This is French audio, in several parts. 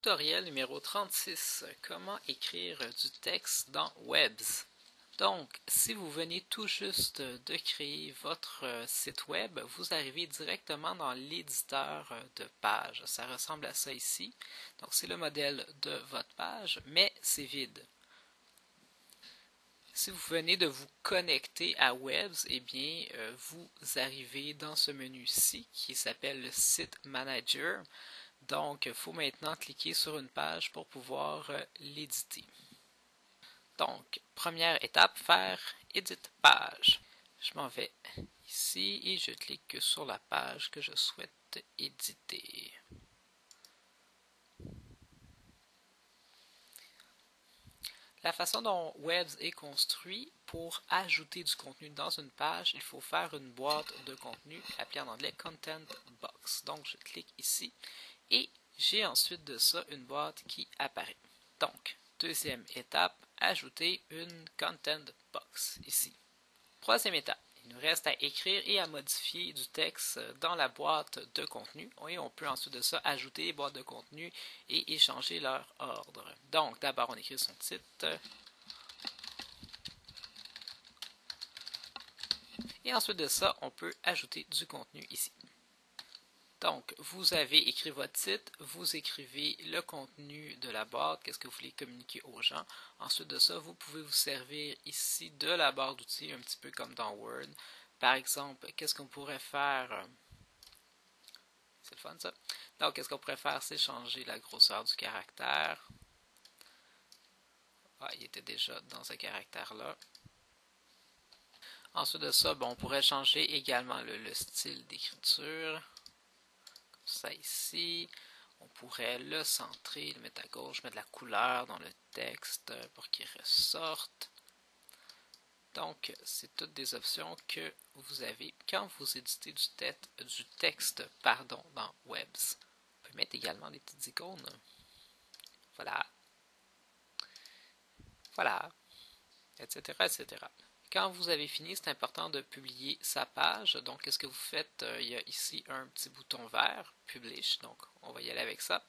Tutoriel numéro 36. Comment écrire du texte dans Webs. Donc, si vous venez tout juste de créer votre site web, vous arrivez directement dans l'éditeur de page. Ça ressemble à ça ici. Donc, c'est le modèle de votre page, mais c'est vide. Si vous venez de vous connecter à Webs, eh bien, vous arrivez dans ce menu-ci qui s'appelle le Site Manager. Donc, il faut maintenant cliquer sur une page pour pouvoir l'éditer. Donc, première étape, faire Edit page. Je m'en vais ici et je clique sur la page que je souhaite éditer. La façon dont Webs est construit, pour ajouter du contenu dans une page, il faut faire une boîte de contenu appelée en anglais Content Box. Donc, je clique ici et j'ai ensuite de ça une boîte qui apparaît. Donc, deuxième étape, ajouter une Content Box ici. Troisième étape, il nous reste à écrire et à modifier du texte dans la boîte de contenu. Et on peut ensuite de ça ajouter les boîtes de contenu et échanger leur ordre. Donc, d'abord, on écrit son titre. Et ensuite de ça, on peut ajouter du contenu ici. Donc, vous avez écrit votre titre, vous écrivez le contenu de la boîte, qu'est-ce que vous voulez communiquer aux gens. Ensuite de ça, vous pouvez vous servir ici de la barre d'outils, un petit peu comme dans Word. Par exemple, qu'est-ce qu'on pourrait faire? C'est le fun ça. Donc, qu'est-ce qu'on pourrait faire? C'est changer la grosseur du caractère. Ah, il était déjà dans ce caractère-là. Ensuite de ça, bon, on pourrait changer également le style d'écriture. Ça ici, on pourrait le centrer, le mettre à gauche, mettre de la couleur dans le texte pour qu'il ressorte. Donc, c'est toutes des options que vous avez quand vous éditez du texte dans Webs. On peut mettre également des petites icônes. Voilà. Voilà. Etc. etc. Quand vous avez fini, c'est important de publier sa page. Donc, qu'est-ce que vous faites? Il y a ici un petit bouton vert, Publish. Donc, on va y aller avec ça.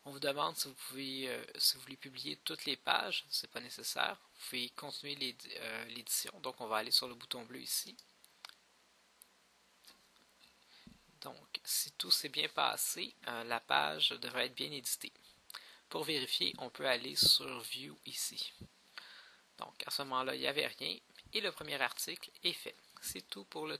On vous demande si vous voulez publier toutes les pages. C'est pas nécessaire. Vous pouvez continuer l'édition. Donc, on va aller sur le bouton bleu ici. Donc, si tout s'est bien passé, la page devrait être bien éditée. Pour vérifier, on peut aller sur View ici. Donc, à ce moment-là, il n'y avait rien et le premier article est fait. C'est tout pour le